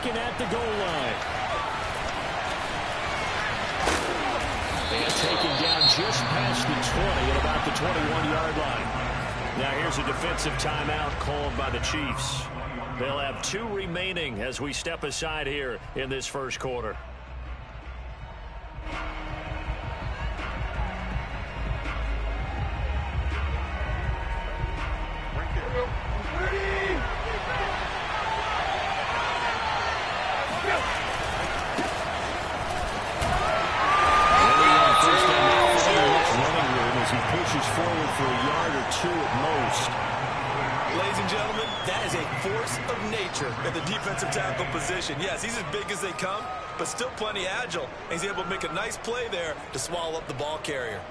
second at the goal line. And taken down just past the 20 at about the 21-yard line. Now here's a defensive timeout called by the Chiefs. They'll have 2 remaining as we step aside here in this first quarter. Forward for a yard or 2 at most. Ladies and gentlemen, that is a force of nature at the defensive tackle position. Yes, he's as big as they come, but still plenty agile. And he's able to make a nice play there to swallow up the ball carrier.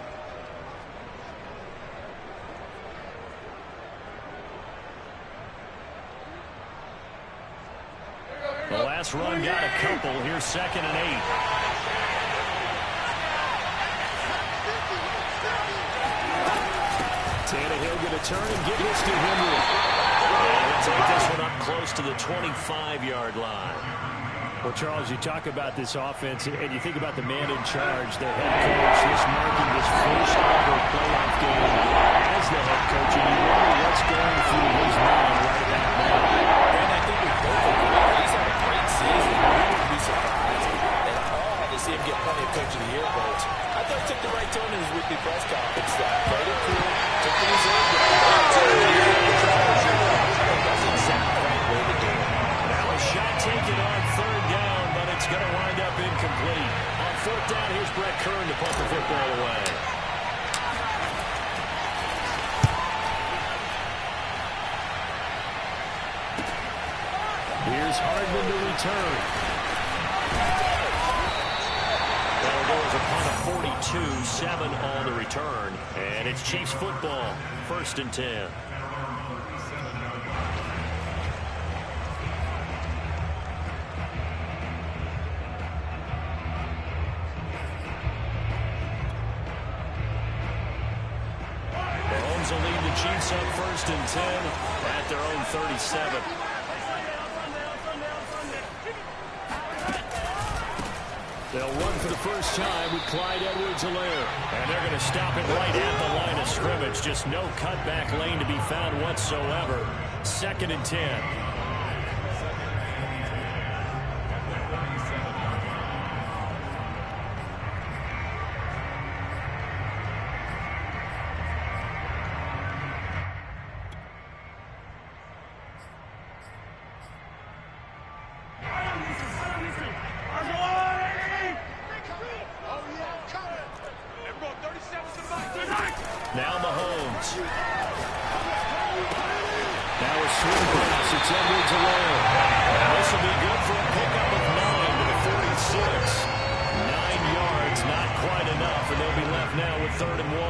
The last run got a couple. Here's 2nd and 8. Tannehill going to turn and give this to Henry. And he'll take this one up close to the 25-yard line. Well, Charles, you talk about this offense, and you think about the man in charge, their head coach, this marking his first ever playoff game as the head coach, and you wonder what's going through his mind right about now. And I think we both agree he's had a great season. We wouldn't be surprised at all to see him get plenty of Coach of the Year votes. I thought he took the right tone in his weekly press conference. Played it cool, took the reserve. That's exactly the right way to do it. Now a shot taken on 3rd down, but it's going to wind up incomplete. On 4th down, here's Brett Kern to punt the football away. Here's Hardman to return. That'll go as a punt of 42, 7 on the return. And it's Chiefs football, 1st and 10. Mahomes will lead the Chiefs up 1st and 10 at their own 37. They'll run for the first time with Clyde Edwards-Helaire. And they're going to stop it right at the line of scrimmage. Just no cutback lane to be found whatsoever. 2nd and 10. Now Mahomes. Now a swing pass. It's Edwards-Helaire. This will be good for a pickup of 9 to the 46. 9 yards, not quite enough, and they'll be left now with 3rd and 1.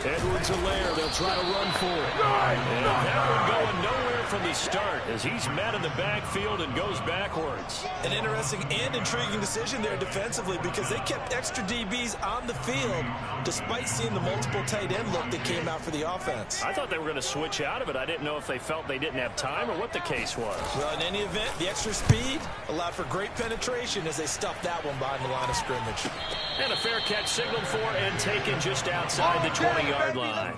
Edwards-Helaire, they'll try to run for it. And that one going nowhere from the start as he's met in the backfield and goes backwards. An interesting and intriguing decision there defensively because they kept extra DBs on the field despite seeing the multiple tight end look that came out for the offense. I thought they were going to switch out of it. I didn't know if they felt they didn't have time or what the case was. Well, in any event, the extra speed allowed for great penetration as they stuffed that one behind the line of scrimmage. And a fair catch signaled for and taken just outside the 20-yard line.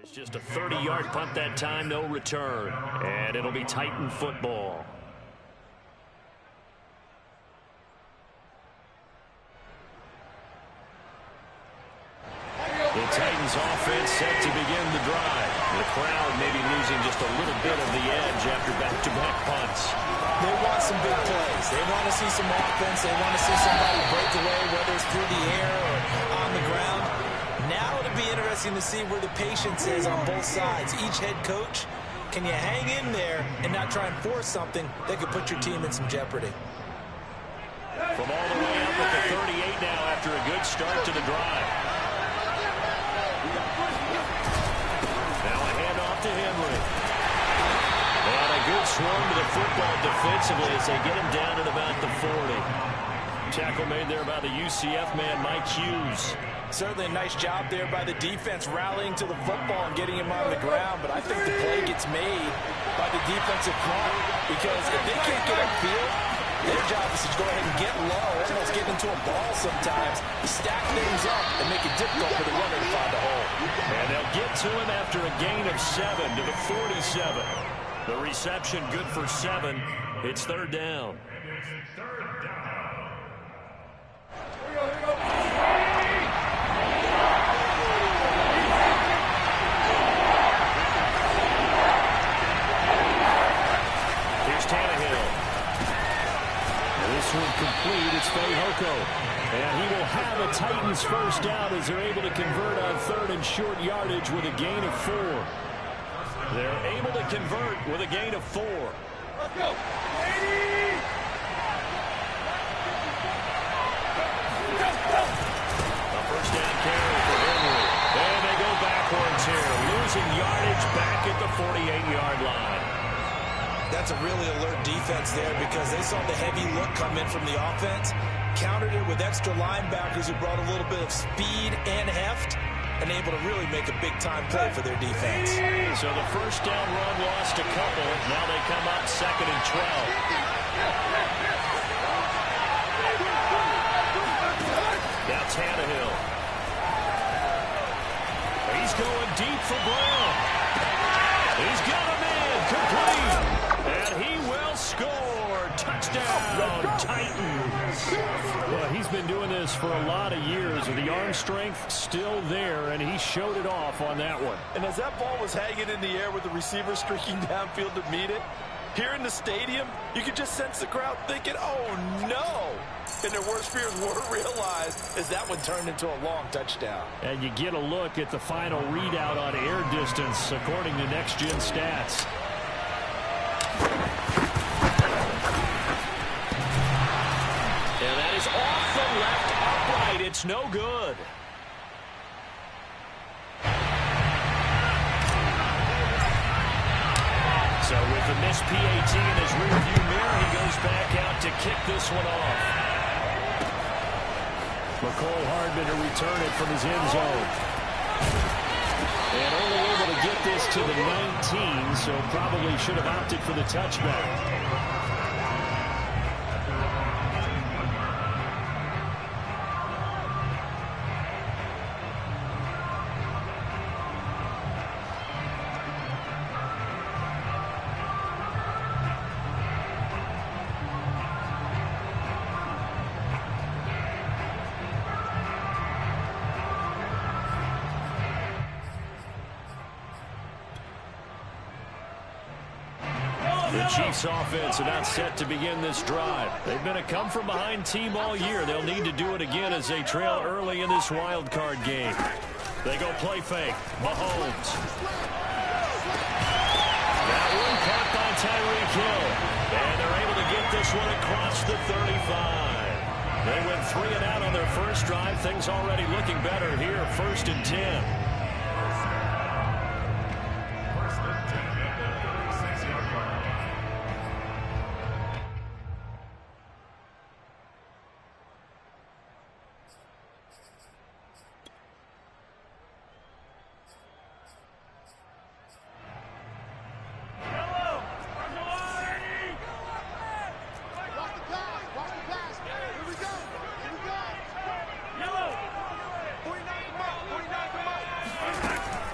It's just a 30-yard punt that time, no return. And it'll be Titan football. The Titans Titans offense set to begin the drive. The crowd may be losing just a little bit of the edge after back-to-back punts. They want some big plays. They want to see some offense. They want to see somebody break away, whether it's through the air or on the ground. Now it'll be interesting to see where the patience is on both sides. Each head coach, can you hang in there and not try and force something that could put your team in some jeopardy? From all the way up at the 38 now after a good start to the drive. Now a handoff to Henry. And a good swarm to the football defensively as they get him down at about the 40. Tackle made there by the UCF man, Mike Hughes. Certainly a nice job there by the defense rallying to the football and getting him on the ground, but I think the play gets made by the defensive front because if they can't get upfield, their job is to go ahead and get low, almost get into a ball sometimes, stack things up, and make it difficult for the runner to find a hole. And they'll get to him after a gain of 7 to the 47. The reception good for 7. It's third down. Complete, it's Fehoko. And he will have a Titans first down as they're able to convert on third and short yardage with a gain of 4. They're able to convert with a gain of 4. Let's go. A first down carry for Henry. And they go backwards here, losing yardage back at the 48-yard line. That's a really alert defense there because they saw the heavy look come in from the offense, countered it with extra linebackers who brought a little bit of speed and heft, and able to really make a big-time play for their defense. So the first down run lost a couple. Now they come up 2nd and 12. Now Tannehill. He's going deep for Brown. He's got a man complete. And he will score. Touchdown, Titans. Well, he's been doing this for a lot of years, with the arm strength still there, and he showed it off on that one. And as that ball was hanging in the air with the receiver streaking downfield to meet it, here in the stadium, you could just sense the crowd thinking, oh, no. And their worst fears were realized as that one turned into a long touchdown. And you get a look at the final readout on air distance, according to Next Gen Stats. And that is off the left upright. It's no good. So with the missed PAT in his rearview mirror, he goes back out to kick this one off. McCole Hardman to return it from his end zone. And only able to get this to the 19, so probably should have opted for the touchback. The Chiefs offense about set to begin this drive. They've been a come-from-behind team all year. They'll need to do it again as they trail early in this wild card game. They go play fake. Mahomes. That one caught by Tyreek Hill. And they're able to get this one across the 35. They went 3 and out on their first drive. Things already looking better here. 1st and 10.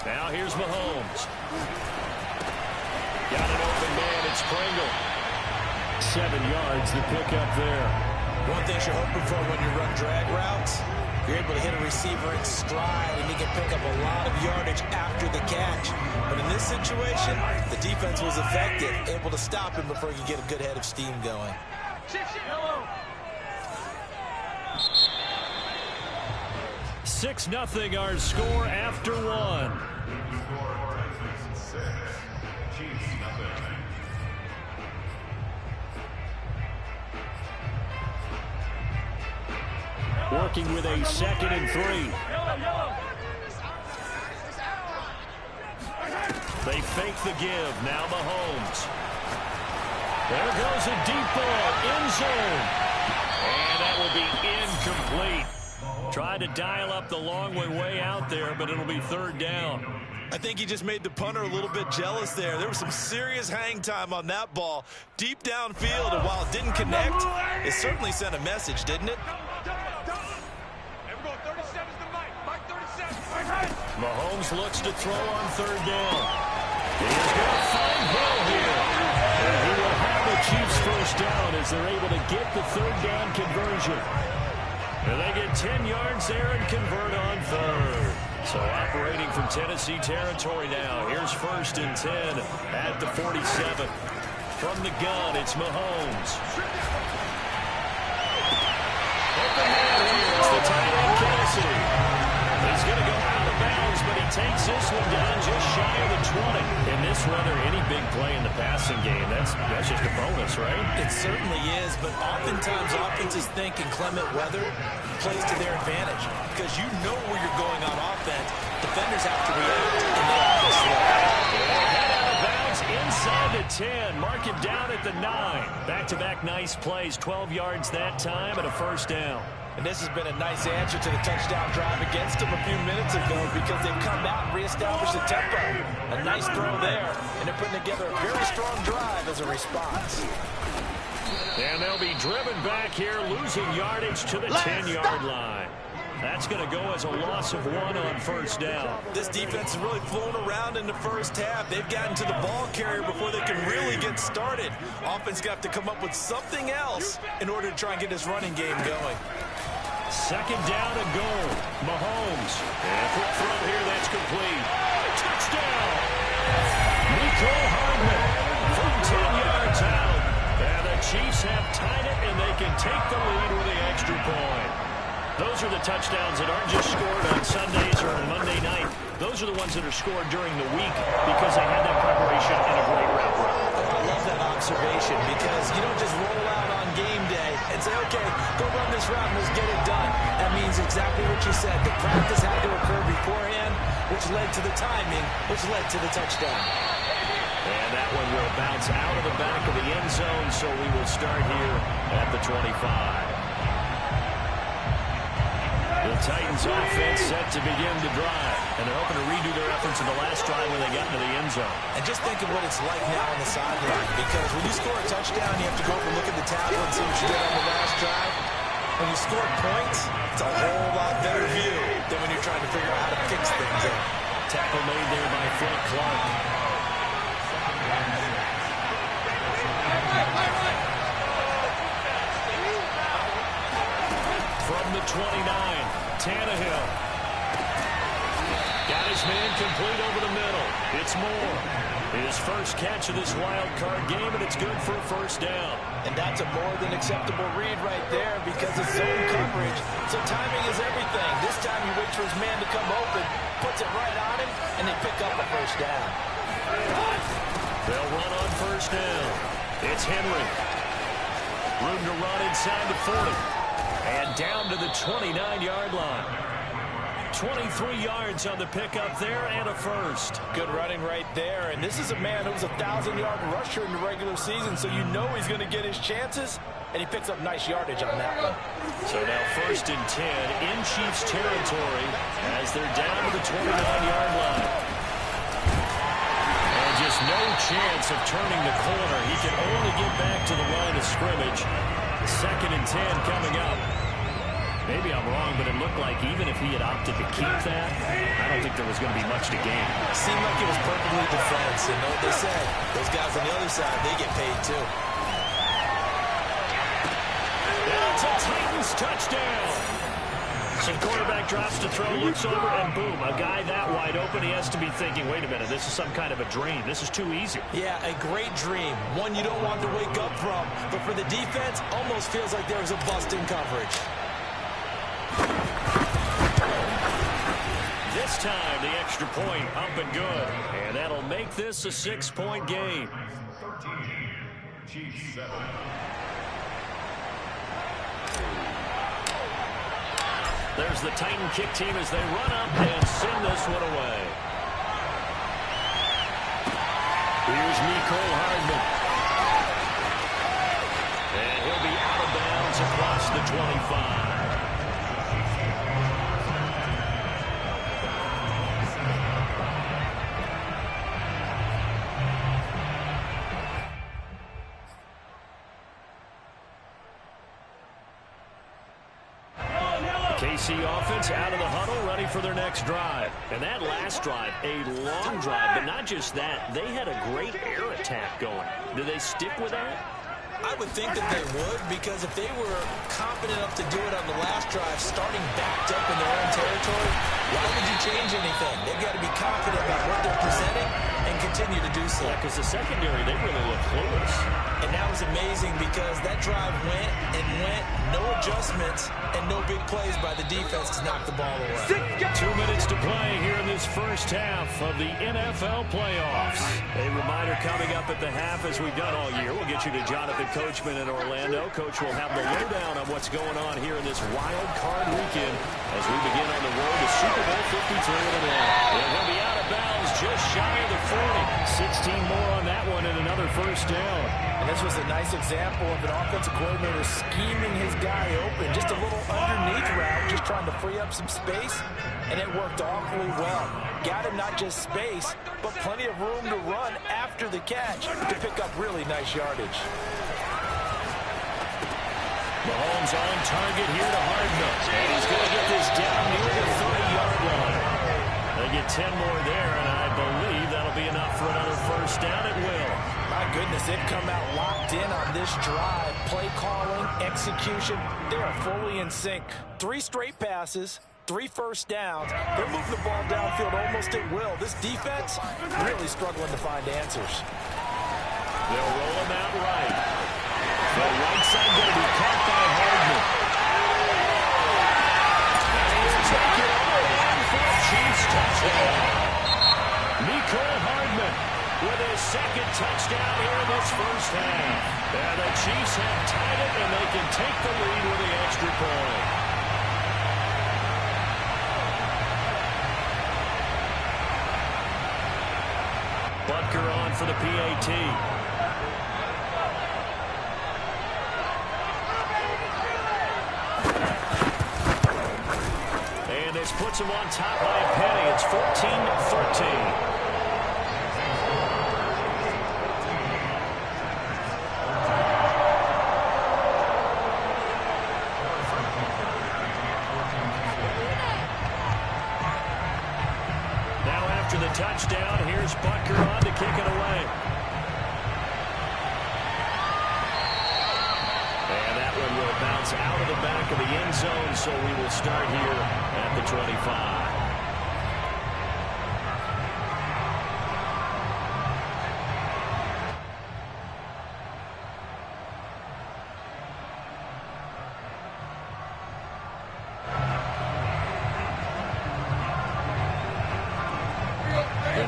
Now here's Mahomes. Got an open man. It's Pringle. 7 yards, the pickup there. One thing you're hoping for when you run drag routes, You're able to hit a receiver in stride, and he can pick up a lot of yardage after the catch. But in this situation, the defense was effective, able to stop him before he could get a good head of steam going. 6-0 our score after one. Working with a 2nd and 3. They fake the give. Now Mahomes. There goes a deep ball. End zone. And that will be incomplete. Tried to dial up the long way out there, but it'll be 3rd down. I think he just made the punter a little bit jealous there. There was some serious hang time on that ball. Deep downfield, and while it didn't connect, it certainly sent a message, didn't it? Mahomes looks to throw on 3rd down. He's going to find Hill here. And he will have the Chiefs 1st down as they're able to get the 3rd down conversion. And they get 10 yards there and convert on 3rd. So operating from Tennessee territory now. Here's 1st and 10 at the 47. From the gun, it's Mahomes. Open man here. It's the tight end, Cassidy. He's going to go out of bounds, but he takes this one down just shy of the 20. In this weather, any big play in the passing game, that's just a bonus, right? It certainly is, but oftentimes offenses think inclement weather plays to their advantage because you know where you're going on offense. Defenders have to react, and they have to slow. Head out of bounds inside the 10. Mark him down at the 9. Back-to-back nice plays, 12 yards that time and a 1st down. And this has been a nice answer to the touchdown drive against them a few minutes ago because they've come out and reestablished the tempo. A nice throw there, and they're putting together a very strong drive as a response. And they'll be driven back here, losing yardage to the 10-yard line. That's going to go as a loss of 1 on 1st down. This defense has really flown around in the 1st half. They've gotten to the ball carrier before they can really get started. Offense got to come up with something else in order to try and get this running game going. 2nd down and goal. Mahomes. And a quick throw here, that's complete. Touchdown! Nico Hardman from 10 yards out. And the Chiefs have tied it, and they can take the lead with the extra point. Those are the touchdowns that aren't just scored on Sundays or on Monday night. Those are the ones that are scored during the week because they had that preparation and a great route run. I love that observation because you don't just roll out on game day and say, okay, go run this route and let's get it done. That means exactly what you said. The practice had to occur beforehand, which led to the timing, which led to the touchdown. And that one will bounce out of the back of the end zone, so we will start here at the 25. The Titans offense set to begin the drive, and they're hoping to redo their efforts in the last drive when they got into the end zone. And just think of what it's like now on the sideline, because when you score a touchdown, you have to go over and look at the tablet and see what you did on the last drive. When you score points, it's a whole lot better view than when you're trying to figure out how to fix things up. Tackle made there by Frank Clark. From the 29, Tannehill. Got his man complete over the middle. It's Moore. His first catch of this wild card game, and it's good for a 1st down. And that's a more than acceptable read right there because it's zone coverage. So timing is everything. This time you wait for his man to come open, puts it right on him, and they pick up a 1st down. They'll run on 1st down. It's Henry. Room to run inside the 40. And down to the 29-yard line. 23 yards on the pickup there and a 1st. Good running right there. And this is a man who was a 1,000-yard rusher in the regular season, so you know he's going to get his chances, and he picks up nice yardage on that one. So now 1st and 10 in Chiefs territory as they're down to the 29-yard line. And just no chance of turning the corner. He can only get back to the line of scrimmage. 2nd and 10 coming up. Maybe I'm wrong, but it looked like even if he had opted to keep that, I don't think there was going to be much to gain. Seemed like it was perfectly defense. And know what they said? Those guys on the other side, they get paid too. It's a Titans touchdown. So the quarterback drops to throw, looks over, and boom, a guy that wide open, he has to be thinking, wait a minute, this is some kind of a dream. This is too easy. Yeah, a great dream. One you don't want to wake up from. But for the defense, almost feels like there was a bust in coverage. This time, the extra point up and good. And that'll make this a 6-point game. 13, Chiefs 7. There's the Titan kick team as they run up and send this one away. Here's Nicole Hardman. And he'll be out of bounds across the 25. KC offense out of the huddle, ready for their next drive. And that last drive, a long drive, but not just that. They had a great air attack going. Do they stick with that? I would think that they would, because if they were confident enough to do it on the last drive, starting backed up in their own territory, why would you change anything? They've got to be confident about what they're presenting and continue to do so. Yeah, because the secondary, they really look clueless. And that was amazing because that drive went and went, no adjustments, and no big plays by the defense to knock the ball away. 2 minutes to play here in this first half of the NFL playoffs. A reminder coming up at the half, as we've done all year. We'll get you to Jonathan Coachman in Orlando. Coach will have the lowdown on what's going on here in this wild card weekend as we begin on the road to Super Bowl 53 in Atlanta. And he'll be out of bounds just shy of the 40. 16 more on that one and another first down. And this was a nice example of an offensive coordinator scheming his guy open. Just a little underneath route, just trying to free up some space, and it worked awfully well. Got him not just space, but plenty of room to run after the catch to pick up really nice yardage. Mahomes on target here to Hardman. And he's going to get this down near the 30-yard line. They get 10 more there, and I believe that'll be enough for another first down. It will. My goodness, they've come out locked in on this drive. Play calling, execution, they are fully in sync. 3 straight passes, 3 first downs. They're moving the ball downfield almost at will. This defense really struggling to find answers. They'll roll him out right. The right side going to be caught by Hardman. And he'll take it all in for a Chiefs touchdown. Nicole Hardman with his second touchdown here in this first half. And the Chiefs have tied it, and they can take the lead with the extra point. Butker on for the PAT. And this puts him on top by a penny. It's 14-13. Touchdown. Here's Butker on to kick it away. And that one will bounce out of the back of the end zone, so we will start here at the 25.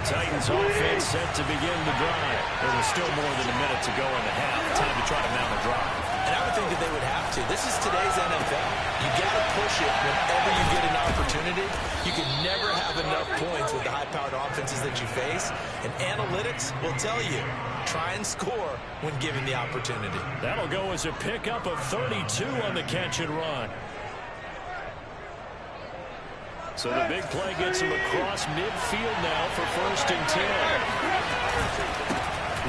Titans offense set to begin the drive. There was still more than a minute to go in the half. Time to try to mount a drive. And I would think that they would have to. This is today's NFL. You got to push it whenever you get an opportunity. You can never have enough points with the high-powered offenses that you face. And analytics will tell you, try and score when given the opportunity. That'll go as a pickup of 32 on the catch and run. So the big play gets him across midfield now for 1st and 10.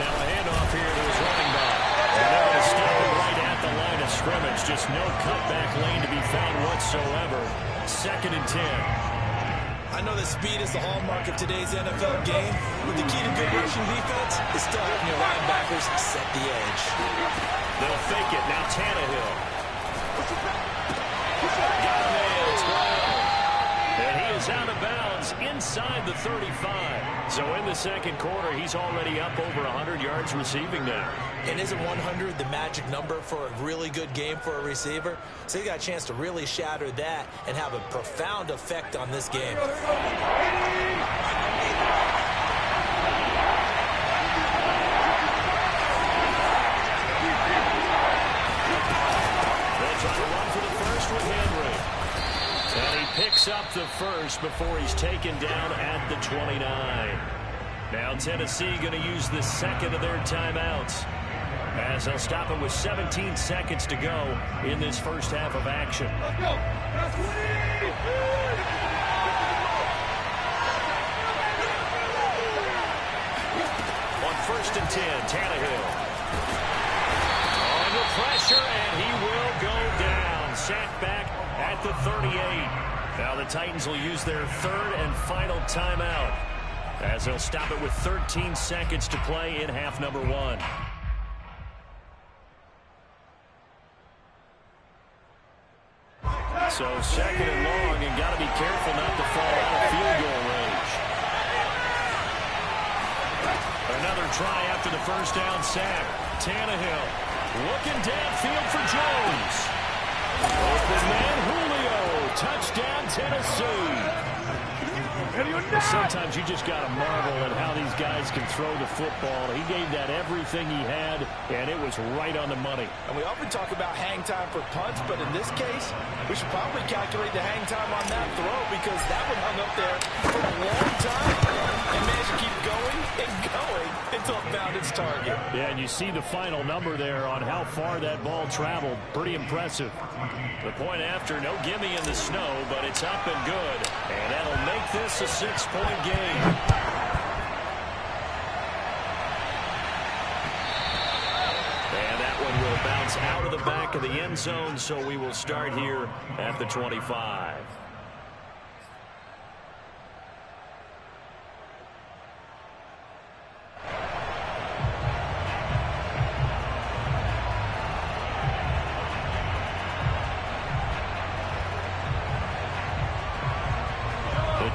Now a handoff here to his running back. And they're going to stop him right at the line of scrimmage. Just no cutback lane to be found whatsoever. 2nd and 10. I know that speed is the hallmark of today's NFL game, but the key to good rushing defense is still having your linebackers set the edge. They'll fake it. Now Tannehill. Got a man. It's right is out of bounds inside the 35. So in the second quarter, he's already up over 100 yards receiving now. And isn't 100 the magic number for a really good game for a receiver? So he got a chance to really shatter that and have a profound effect on this game. Picks up the first before he's taken down at the 29. Now Tennessee going to use the second of their timeouts, as they'll stop it with 17 seconds to go in this first half of action. Let's go. On 1st and 10, Tannehill. Under pressure, and he will go down. Sacked back at the 38. Now the Titans will use their third and final timeout, as they'll stop it with 13 seconds to play in half number 1. So second and long, and got to be careful not to fall out of field goal range. Another try after the first down sack. Tannehill looking downfield for Jones. Open man, Julio. Touchdown, Tennessee. Sometimes you just got to marvel at how these guys can throw the football. He gave that everything he had, and it was right on the money. And we often talk about hang time for punts, but in this case, we should probably calculate the hang time on that throw, because that one hung up there for a long time and managed to keep going and going until it found its target. Yeah, and you see the final number there on how far that ball traveled. Pretty impressive. The point after, no gimme in the snow, but it's up and good. And that'll make this a 6-point game. And that one will bounce out of the back of the end zone, so we will start here at the 25.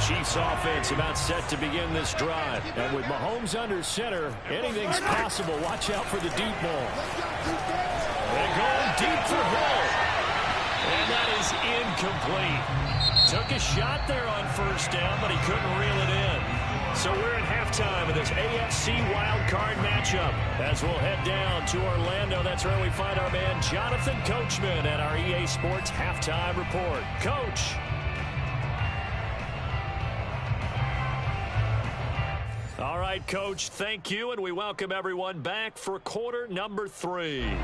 Chiefs offense about set to begin this drive. And with Mahomes under center, anything's possible. Watch out for the deep ball. They're going deep for Hill. And that is incomplete. Took a shot there on first down, but he couldn't reel it in. So we're at halftime of this AFC wildcard matchup. As we'll head down to Orlando, that's where we find our man Jonathan Coachman at our EA Sports Halftime Report. Coach. All right, Coach, thank you, and we welcome everyone back for quarter number 3. Both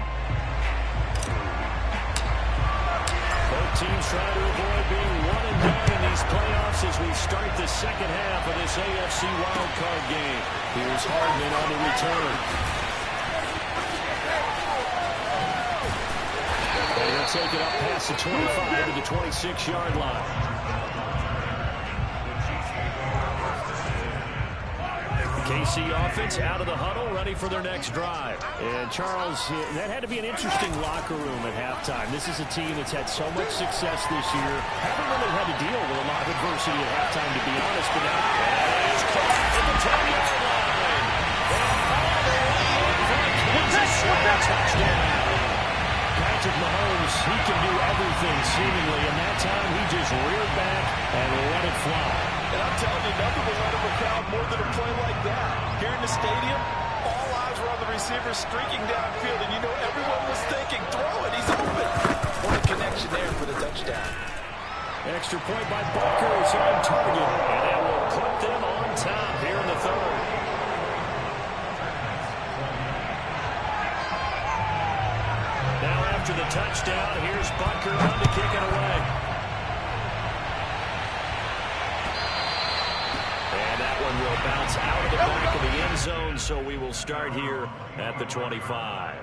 teams trying to avoid being 1-and-done in these playoffs as we start the second half of this AFC wildcard game. Here's Hardman on the return. And he'll take it up past the 25 to the 26-yard line. KC offense out of the huddle, ready for their next drive. And Charles, that had to be an interesting locker room at halftime. This is a team that's had so much success this year. Haven't really had to deal with a lot of adversity at halftime, to be honest. But now is caught at the 10-yard line. Touchdown. Patrick Mahomes, he can do everything seemingly, and that time he just reared back and let it fly. And I'm telling you, nothing will let up a crowd more than a play like that. Here in the stadium, all eyes were on the receiver streaking downfield, and you know everyone was thinking, throw it, he's open. What a connection there for the touchdown. Extra point by Barker is on target. And that will put them on top here in the third. Now after the touchdown, here's Barker on to kick it away. Will bounce out of the back of the end zone, so we will start here at the 25.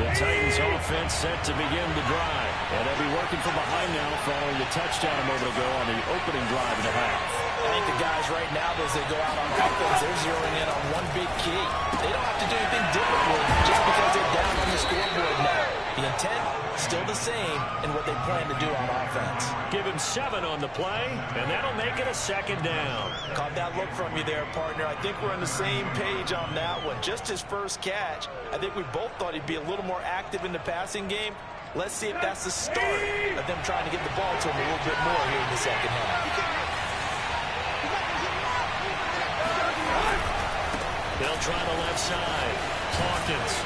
The Titans offense set to begin the drive. And they'll be working from behind now following the touchdown a moment ago on the opening drive of the half. I think the guys right now, as they go out on offense, they're zeroing in on one big key. They don't have to do anything differently just because they're down on the scoreboard now. The intent, still the same in what they plan to do on offense. Give him 7 on the play, and that'll make it a second down. Caught that look from you there, partner. I think we're on the same page on that one. Just his first catch. I think we both thought he'd be a little more active in the passing game. Let's see if that's the start of them trying to get the ball to him a little bit more here in the second half. They'll try the left side. Hawkins.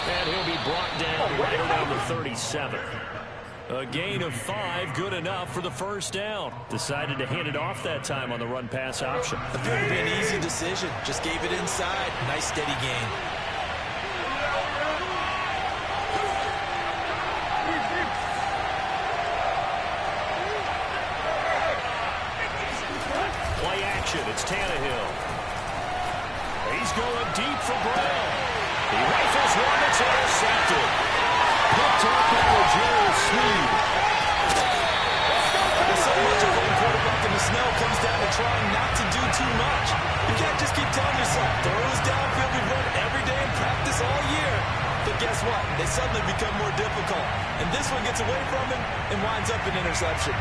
And he'll be brought down right around the 37. A gain of 5, good enough for the first down. Decided to hand it off that time on the run-pass option. Appeared to be an easy decision. Just gave it inside. Nice steady gain. Play action. It's Tannehill. He's going deep for Brown. He rifles one that's intercepted. Picked up by Jerry Sneed. So much of putting quarterback in the snow comes down to trying not to do too much. You can't just keep telling yourself, throws downfield we run every day in practice all year. But guess what? They suddenly become more difficult. And this one gets away from him and winds up an interception.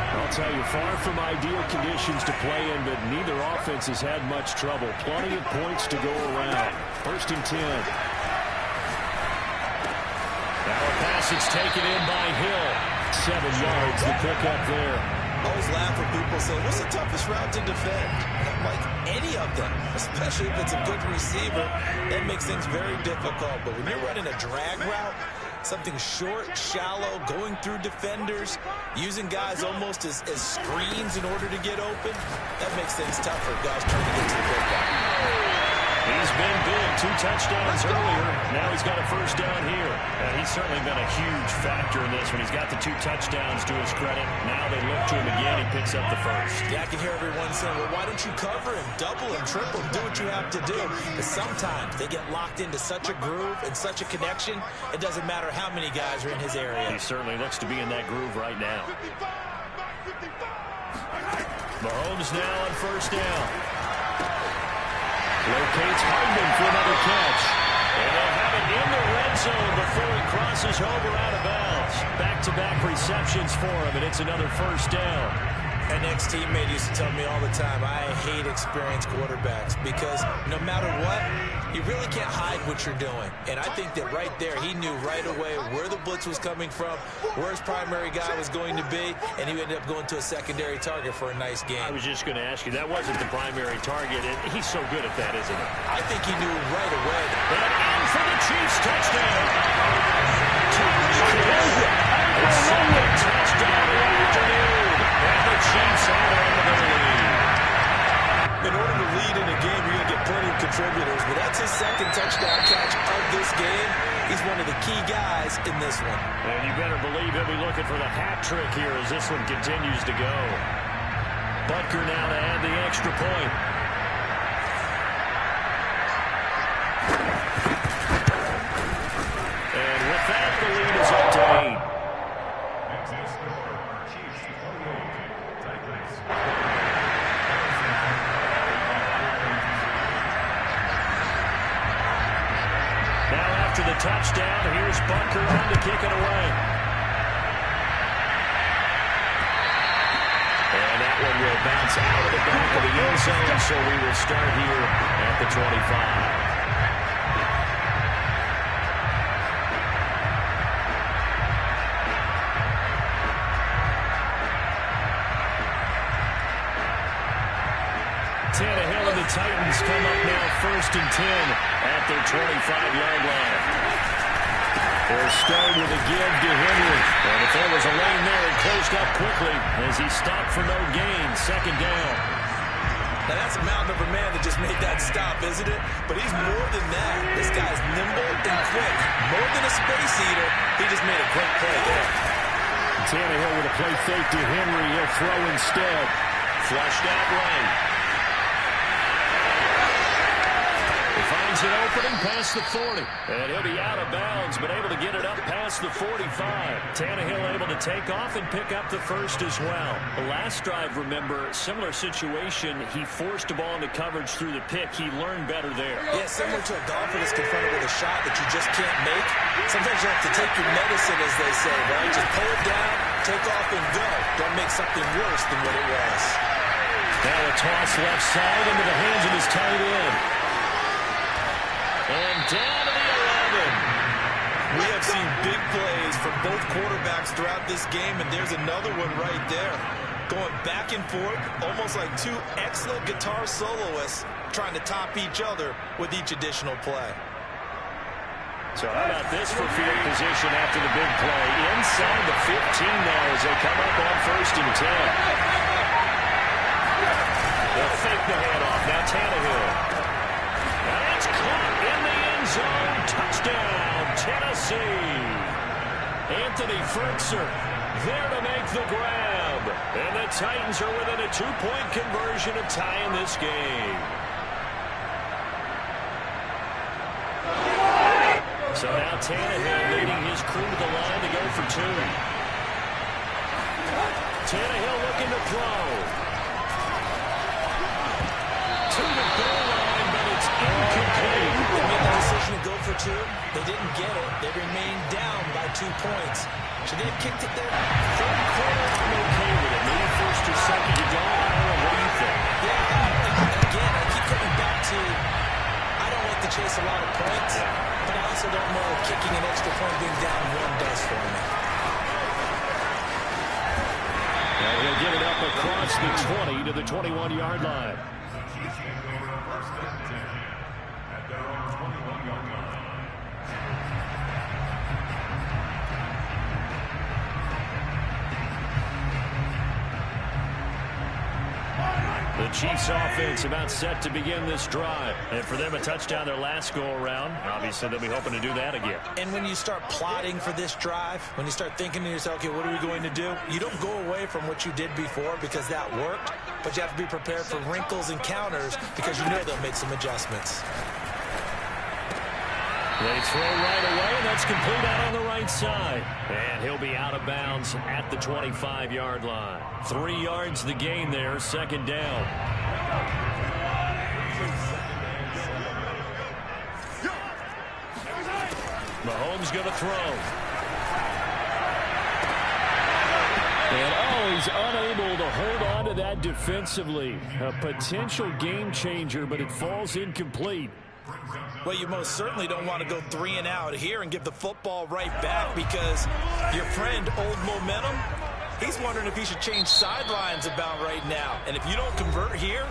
I'll tell you, far from ideal conditions to play in, but neither offense has had much trouble. Plenty of points to go around. 1st and 10. Now a pass is taken in by Hill. 7 yards to pick up there. I always laugh when people say, what's the toughest route to defend? I'm like, any of them, especially if it's a good receiver. That makes things very difficult. But when you're running a drag route, something short, shallow, going through defenders, using guys almost as screens in order to get open, that makes things tougher. Guys trying to get to the football. He's been big. 2 touchdowns earlier. Now he's got a first down here. And he's certainly been a huge factor in this when he's got the 2 touchdowns to his credit. Now they look to him again. He picks up the first. Yeah, I can hear everyone saying, well, why don't you cover him, double him, triple him, do what you have to do. But sometimes they get locked into such a groove and such a connection, it doesn't matter how many guys are in his area. He certainly looks to be in that groove right now. Mahomes now on first down. Locates Hardman for another catch. And they'll have it in the red zone before he crosses over out of bounds. Back-to-back receptions for him, and it's another first down. An ex-teammate used to tell me all the time, I hate experienced quarterbacks because no matter what, you really can't hide what you're doing. And I think that right there, he knew right away where the blitz was coming from, where his primary guy was going to be, and he ended up going to a secondary target for a nice game. I was just going to ask you, that wasn't the primary target, and he's so good at that, isn't he? I think he knew right away. And in for the Chiefs touchdown. The second touchdown of the afternoon. And the Chiefs are on the lead. In order to lead in a game, you're going to get plenty of contributors, but that's his second touchdown catch of this game. He's one of the key guys in this one. And you better believe he'll be looking for the hat trick here as this one continues to go. Butker now to add the extra point. And with that, the lead is up to 8. After the touchdown, here's Butker on to kick it away. And that one will bounce out of the back of the end zone, so we will start here at the 25. Tannehill and the Titans come up now 1st and 10 at their 25-yard line. They'll start with a give to Henry. And if there was a lane there, it closed up quickly as he stopped for no gain. 2nd down. Now that's a mountain of a man that just made that stop, isn't it? But he's more than that. This guy's nimble and quick. More than a space eater, he just made a great play there. Tannehill with a play fake to Henry. He'll throw instead. Flushed out right. opening past the 40. And he'll be out of bounds, but able to get it up past the 45. Tannehill able to take off and pick up the first as well. The last drive, remember, similar situation. He forced the ball into coverage through the pick. He learned better there. Yeah, similar to a golfer that's confronted with a shot that you just can't make. Sometimes you have to take your medicine, as they say, right? Just pull it down, take off, and go. Don't make something worse than what it was. Now a toss left side into the hands of his tight end. And down to the 11. We have seen big plays from both quarterbacks throughout this game, and there's another one right there. Going back and forth, almost like two excellent guitar soloists trying to top each other with each additional play. So how about this for field position after the big play? Inside the 15 now as they come up on 1st and 10. They'll fake the handoff. Now Tannehill. And it's caught in the end zone. Touchdown, Tennessee. Anthony Fertzer there to make the grab. And the Titans are within a 2-point conversion of tying this game. So now Tannehill leading his crew to the line to go for 2. Tannehill looking to throw. To the goal line, but it's incomplete. They made the decision to go for 2. They didn't get it. They remained down by 2 points. Should they have kicked it there? Third quarter, I'm okay with it. Maybe first or second, you don't know. What do you think? Yeah, and again, I keep coming back to I don't like to chase a lot of points, but I also don't know if kicking an extra point being down 1 does for me. And he'll give it up across the 20 to the 21-yard line. First and 10 at their own 21-yard line. The Chiefs offense about set to begin this drive. And for them, a touchdown their last go-around. Obviously, they'll be hoping to do that again. And when you start plotting for this drive, when you start thinking to yourself, okay, what are we going to do? You don't go away from what you did before because that worked, but you have to be prepared for wrinkles and counters because you know they'll make some adjustments. They throw right away, and that's complete out on the right side. And he'll be out of bounds at the 25-yard line. 3 yards the gain there, 2nd down. Mahomes going to throw. And he's unable to hold on to that defensively. A potential game changer, but it falls incomplete. Well, you most certainly don't want to go 3 and out here and give the football right back because your friend, Old Momentum, he's wondering if he should change sidelines about right now. And if you don't convert here,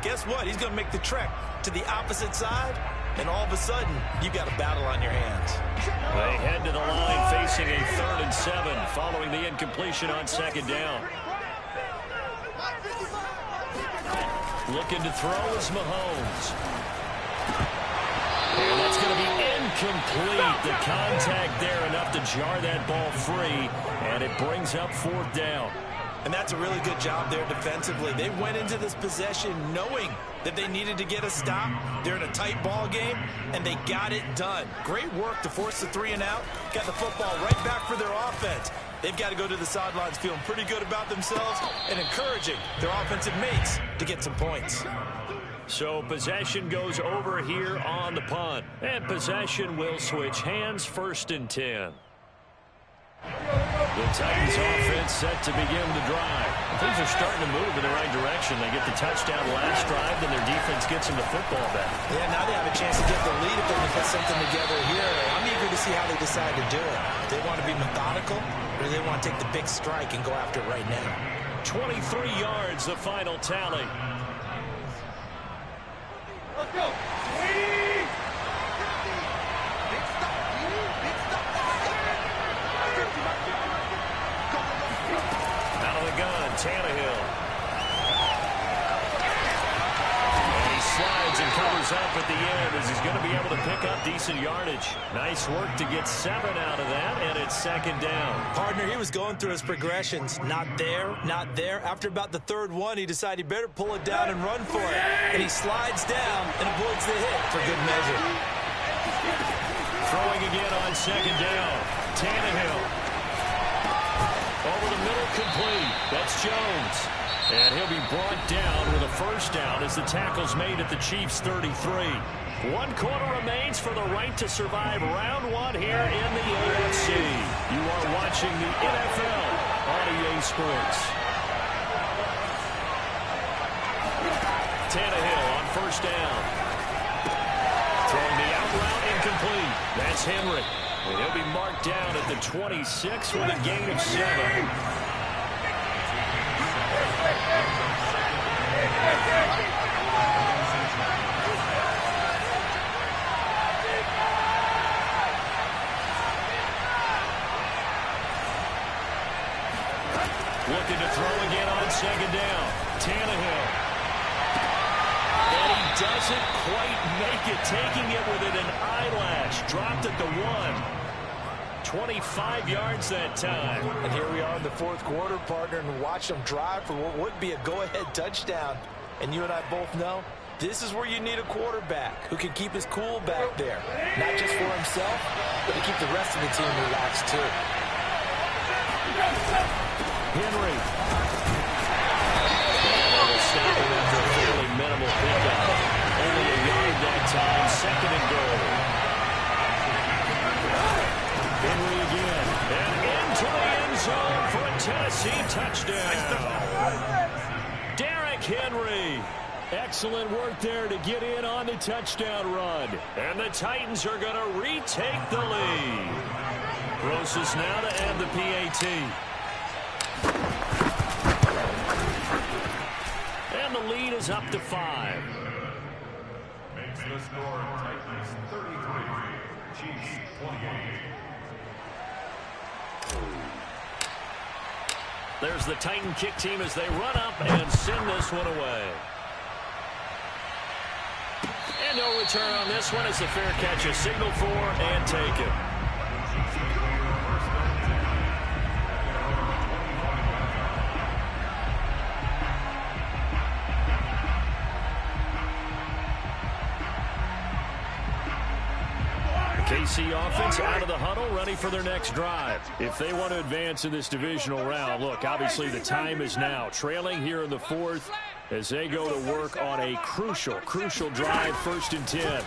guess what? He's going to make the trek to the opposite side, and all of a sudden, you've got a battle on your hands. They head to the line facing a 3rd and 7 following the incompletion on 2nd down. Looking to throw is Mahomes. And that's going to be incomplete. The contact there enough to jar that ball free, and it brings up 4th down. And that's a really good job there defensively. They went into this possession knowing that they needed to get a stop. They're in a tight ball game, and they got it done. Great work to force the 3 and out. Got the football right back for their offense. They've got to go to the sidelines feeling pretty good about themselves and encouraging their offensive mates to get some points. So possession goes over here on the punt. And possession will switch hands, 1st and 10. The Titans offense set to begin the drive. Things are starting to move in the right direction. They get the touchdown last drive, then their defense gets them the football back. Yeah, now they have a chance to get the lead if they can put something together here. I'm eager to see how they decide to do it. Do they want to be methodical, or do they want to take the big strike and go after it right now? 23 yards, the final tally. Let's go. Out of the gun, Tannehill. And he slides and covers up at the end as he's going to be able to pick up decent yardage. Nice work to get 7 out of that, and it's 2nd down. Partner, he was going through his progressions. Not there, not there. After about the 3rd one, he decided he better pull it down and run for it. And he slides down and avoids the hit for good measure. again on second down. Tannehill. Over the middle, complete. That's Jones. And he'll be brought down with a first down as the tackle's made at the Chiefs' 33. 1 quarter remains for the right to survive round 1 here in the AFC. You are watching the NFL on EA Sports. Tannehill on first down. Throwing the out route incomplete. That's Henry. And he'll be marked down at the 26 with a gain of 7. Looking to throw again on second down. Tannehill. And he doesn't quite make it, taking it within an eyelash. Dropped at the 1. 25 yards that time. And here we are in the fourth quarter, partner, and watch them drive for what would be a go-ahead touchdown. And you and I both know this is where you need a quarterback who can keep his cool back there. Not just for himself, but to keep the rest of the team relaxed, too. Henry. And will stop him after a fairly minimal pickup. Only a yard that time, second and goal. Henry again. And into the end zone for a Tennessee touchdown. Derrick Henry. Excellent work there to get in on the touchdown run. And the Titans are going to retake the lead. Rosas now to end the PAT. And the lead is up to 5. Makes the score Titans 33, Chiefs 28. There's the Titan kick team as they run up and send this one away. And no return on this one as the fair catch is signaled for and taken. KC offense out of the huddle, ready for their next drive. If they want to advance in this divisional round, look, obviously the time is now. Trailing here in the fourth as they go to work on a crucial drive, 1st and 10.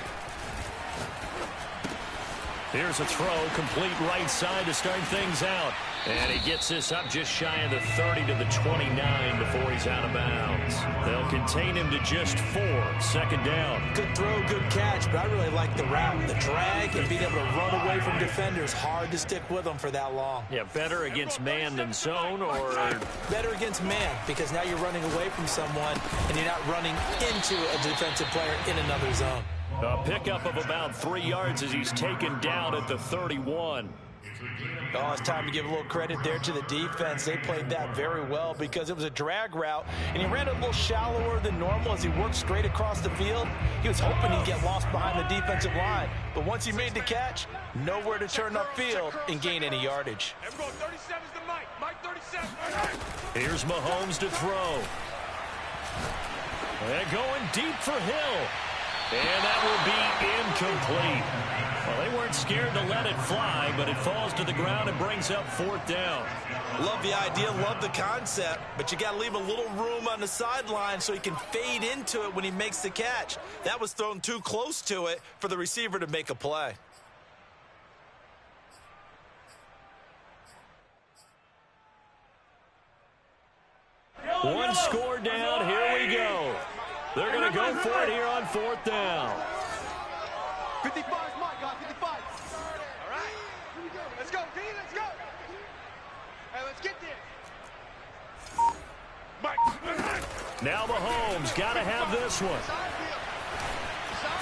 Here's a throw, complete right side to start things out. And he gets this up just shy of the 30 to the 29 before he's out of bounds. They'll contain him to just 4. 2nd down. Good throw, good catch, but I really like the route. The drag and being able to run away from defenders. Hard to stick with them for that long. Yeah, better against man than zone, or better against man, because now you're running away from someone and you're not running into a defensive player in another zone. A pickup of about 3 yards as he's taken down at the 31. Oh, it's time to give a little credit there to the defense. They played that very well because it was a drag route, and he ran a little shallower than normal as he worked straight across the field. He was hoping he'd get lost behind the defensive line, but once he made the catch, nowhere to turn upfield and gain any yardage. Here's Mahomes to throw. And going deep for Hill. And that will be incomplete. Well, they weren't scared to let it fly, but it falls to the ground and brings up 4th down. Love the idea, love the concept, but you got to leave a little room on the sideline so he can fade into it when he makes the catch. That was thrown too close to it for the receiver to make a play. One score down, here we go. They're going to go for it here on 4th down. 55 is Mike, got 55. All right. Here we go. Let's go, D, let's go. Hey, let's get there. Mike. Now Mahomes got to have this one.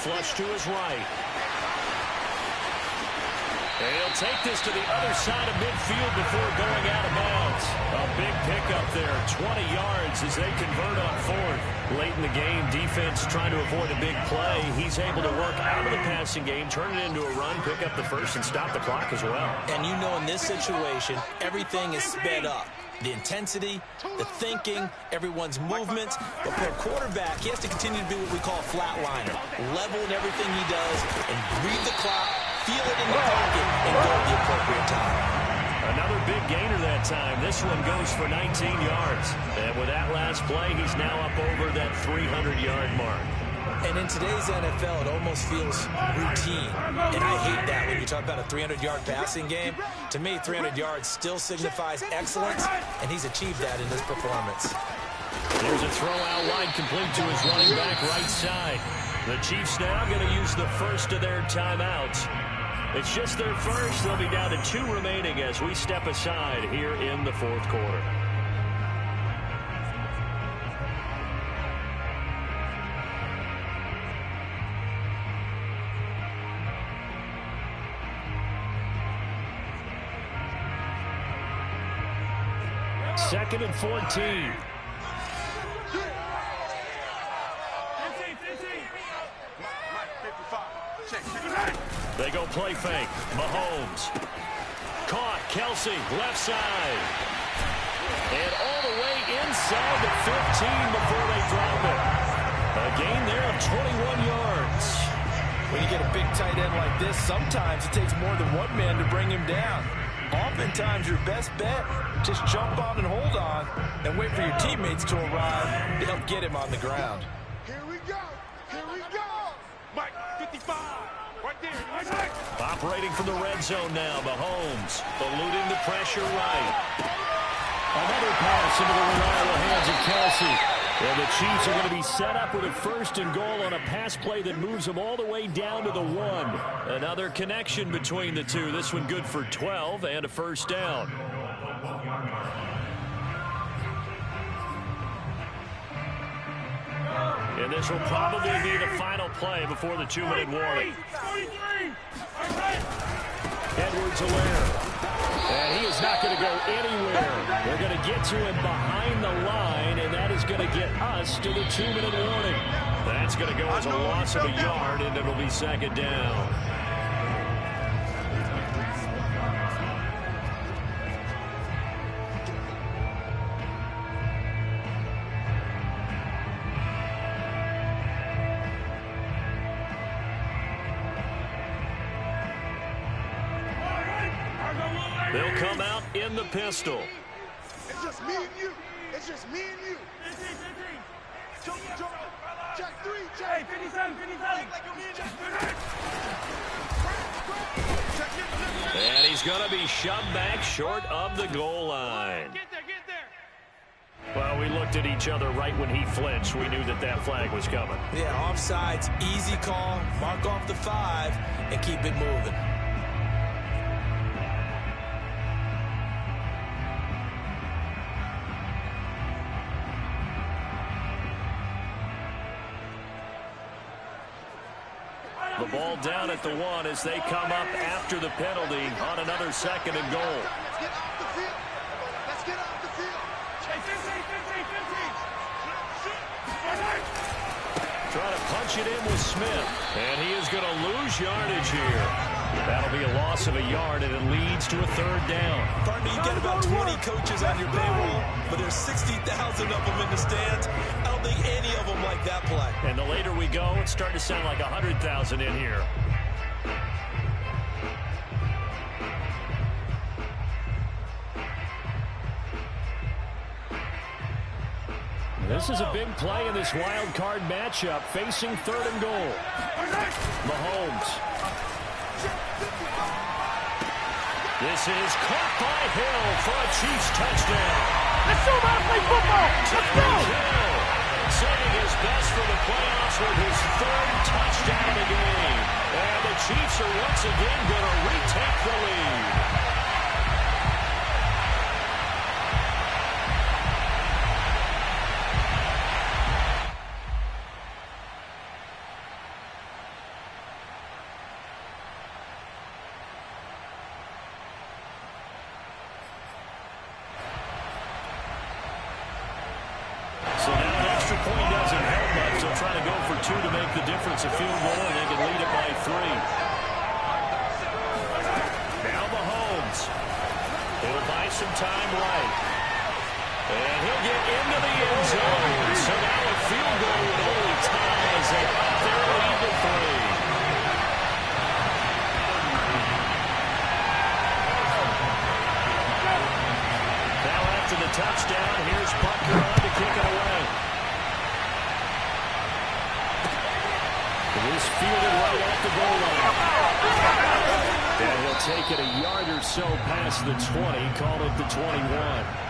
Flush to his right. And he'll take this to the other side of midfield before going out of bounds. A big pickup there, 20 yards as they convert on 4th. Late in the game, defense trying to avoid a big play. He's able to work out of the passing game, turn it into a run, pick up the first, and stop the clock as well. And you know in this situation, everything is sped up. The intensity, the thinking, everyone's movements. But for a quarterback, he has to continue to be what we call a flatliner. Level in everything he does and read the clock, feel it in the pocket, Another big gainer that time. This one goes for 19 yards. And with that last play, he's now up over that 300-yard mark. And in today's NFL, it almost feels routine. And I hate that when you talk about a 300-yard passing game. To me, 300 yards still signifies excellence, and he's achieved that in this performance. There's a throw out wide complete to his running back right side. The Chiefs now going to use the first of their timeouts. It's just their first. They'll be down to 2 remaining as we step aside here in the fourth quarter. Second and 14. They go play fake. Mahomes. Caught. Kelsey, left side. And all the way inside the 15 before they drop it. A gain there of 21 yards. When you get a big tight end like this, sometimes it takes more than one man to bring him down. Oftentimes, your best bet, just jump on and hold on and wait for your teammates to arrive to help get him on the ground. Here we go. Here we go. Mike, 55. Right there. Right. Operating from the red zone now. Mahomes eluding the pressure right. Another pass into the reliable hands of Kelsey. And the Chiefs are going to be set up with a first and goal on a pass play that moves them all the way down to the 1. Another connection between the two. This one good for 12 and a first down. And this will probably be the final play before the 2-minute warning. Edwards-Helaire. And he is not going to go anywhere. They're going to get to him behind the line, and that is going to get us to the 2-minute warning. That's going to go as a loss of a yard, and it'll be second down. They'll come out in the pistol. It's just me and you. It's just me and you. Jump. Check 3. Check. 57. And he's going to be shoved back short of the goal line. Get there. Well, we looked at each other right when he flinched. We knew that that flag was coming. Yeah, offsides, easy call, mark off the 5, and keep it moving. The ball down at the 1 as they come up after the penalty on another second and goal. Let's get off the field. Let's get off the field. 15. Trying to punch it in with Smith. And he is going to lose yardage here. That'll be a loss of a yard, and it leads to a third down. Partner, you get about 20 coaches on your payroll, but there's 60,000 of them in the stands. I don't think any of them like that play. And the later we go, it's starting to sound like 100,000 in here. This is a big play in this wild card matchup, facing third and goal. Mahomes. This is caught by Hill for a Chiefs touchdown. Let's show them how to play football. Let's go. Hill saving his best for the playoffs with his 3rd touchdown of the game. And the Chiefs are once again going to retake the lead. So now an extra point doesn't help much. They'll try to go for 2 to make the difference a field goal, and they can lead it by 3. Now Mahomes. He'll buy some time right. And he'll get into the end zone. So now a field goal would only tie as they up their lead to 3. touchdown. Here's Butker on to kick it away. It is fielded right at the goal line. And he'll take it a yard or so past the 20, call it the 21.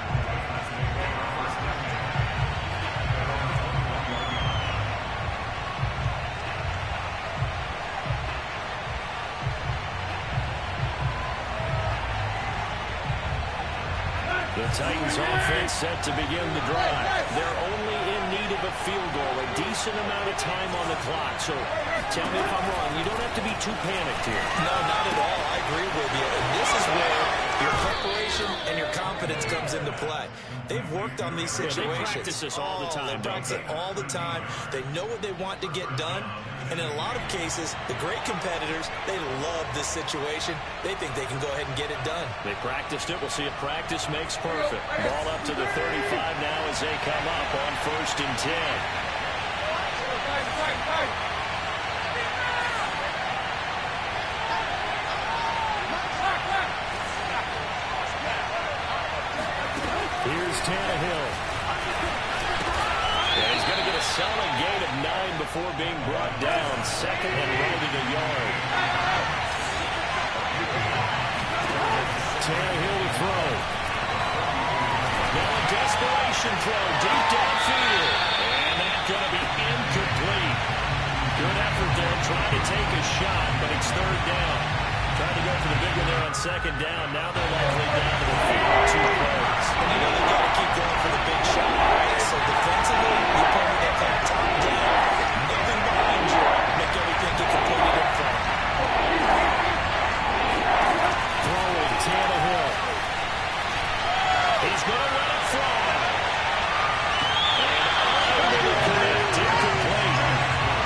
The Titans offense set to begin the drive. They're only in need of a field goal, a decent amount of time on the clock. So tell me if I'm wrong. You don't have to be too panicked here. No, not at all. I agree with you. And this is where your preparation and your confidence comes into play. They've worked on these situations. Yeah, they practice this all the time. They practice it all the time. They know what they want to get done. And in a lot of cases, the great competitors, they love this situation. They think they can go ahead and get it done. They practiced it. We'll see if practice makes perfect. Ball up to the 35 now as they come up on 1st and 10. Here's Tannehill. And he's going to get a solid gain of 9 before being brought down. 2nd and right at a yard. Tannehill to throw. Now a desperation throw deep downfield. And that's going to be incomplete. Good effort there trying to take a shot, but it's 3rd down. Trying to go for the big one there on 2nd down. Now they're likely down to the field 2 plays. And you know they've got to keep going for the big shot, right? So defensively, you put that kind of top down, nothing behind you, make everything get completed in front. Throwing Tannehill. He's going to let it fly. And incomplete.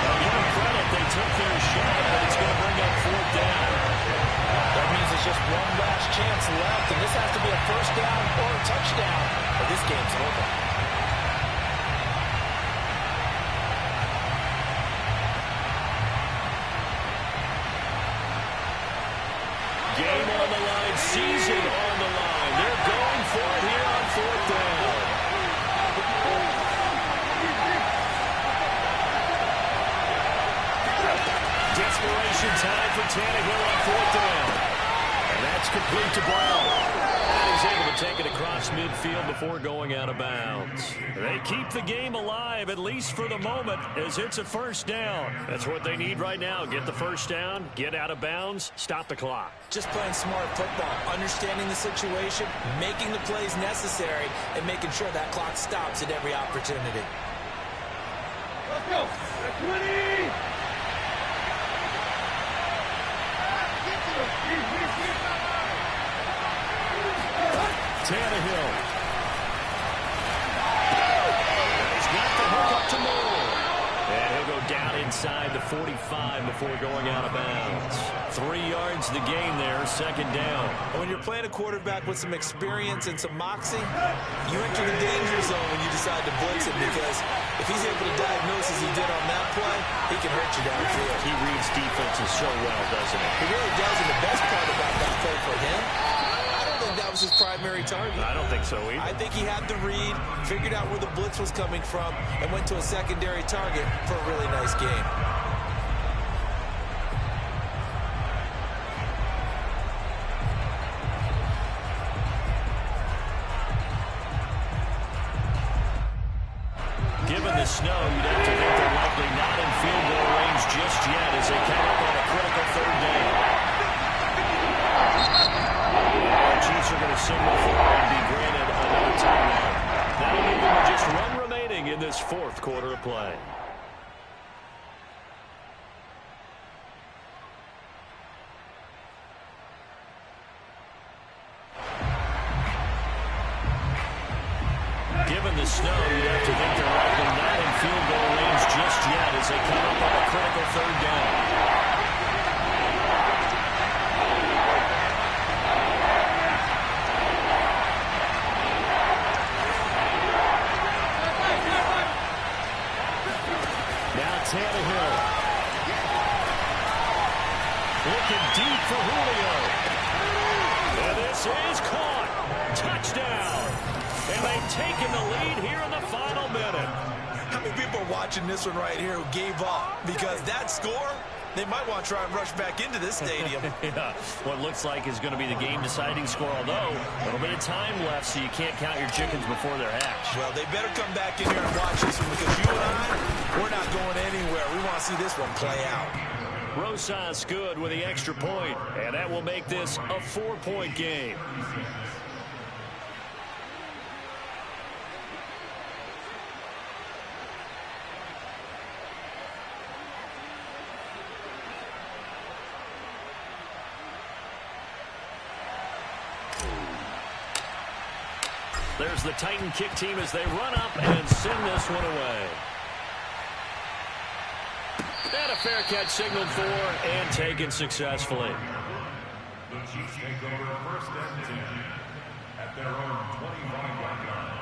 Now give them credit, they took their shot, but it's going to bring up 4th down. That means there's just one last chance left, and this has to be a 1st down or a touchdown, or this game's over. Game on the line, season on the line. They're going for it here on 4th down. Desperation time for Tannehill on 4th down. And that's complete to Brown. He's able to take it across midfield before going out of bounds. They keep the game alive, at least for the moment, as it's a 1st down. That's what they need right now. Get the 1st down, get out of bounds, stop the clock. Just playing smart football, understanding the situation, making the plays necessary, and making sure that clock stops at every opportunity. Let's go. That's 20. Tannehill. He's got the hook up to Moore. And he'll go down inside the 45 before going out of bounds. 3 yards the gain there, 2nd down. When you're playing a quarterback with some experience and some moxie, you enter the danger zone when you decide to blitz him, because if he's able to diagnose as he did on that play, he can hurt you downfield. He reads defenses so well, doesn't he? He really does, and the best part about that play for him, I don't think that was his primary target. I don't think so either. I think he had the read, figured out where the blitz was coming from, and went to a secondary target for a really nice game. Given the snow, you'd have to think they're likely not in field goal range just yet as they come up on a critical 3rd down. The Chiefs are going to signal for it and be granted another timeout. That'll leave them with just 1 remaining in this 4th quarter of play. Given the snow, you'd have to think they're likely not in field goal range just yet as they come up on a critical 3rd down. Now Tannehill. Looking deep for Julio. And this is caught. Touchdown. And they watching this one right here who gave up, because that score, they might want to try and rush back into this stadium. Yeah, what looks like is going to be the game-deciding score, although a little bit of time left, so you can't count your chickens before they're hatched. Well, they better come back in here and watch this one, because you and I, we're not going anywhere. We want to see this one play out. Rosas good with the extra point, and that will make this a 4-point game. There's the Titan kick team as they run up and send this one away. And a fair catch signaled for and taken successfully. The Chiefs take over first and 10 at their own 25-yard line.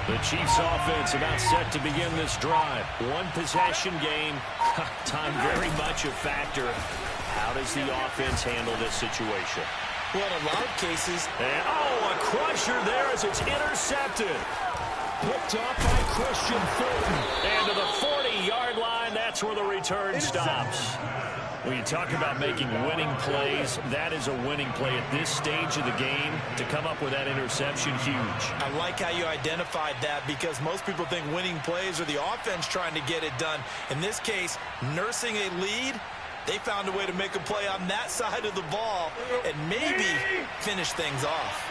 The Chiefs offense about set to begin this drive. One possession game. Time very much a factor. How does the offense handle this situation? Well, in a lot of cases. And, a crusher there as it's intercepted. Picked off by Christian Fulton. And to the 40-yard line, that's where the return stops. When you talk about making winning plays, that is a winning play at this stage of the game. To come up with that interception, huge. I like how you identified that, because most people think winning plays are the offense trying to get it done. In this case, nursing a lead, they found a way to make a play on that side of the ball and maybe finish things off.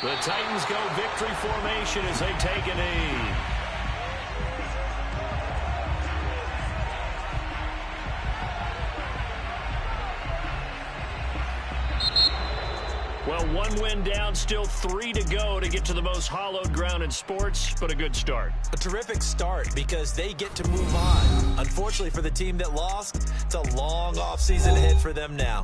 The Titans go victory formation as they take a knee. Well, one win down, still 3 to go to get to the most hallowed ground in sports, but a good start. A terrific start, because they get to move on. Unfortunately for the team that lost, it's a long offseason ahead for them now.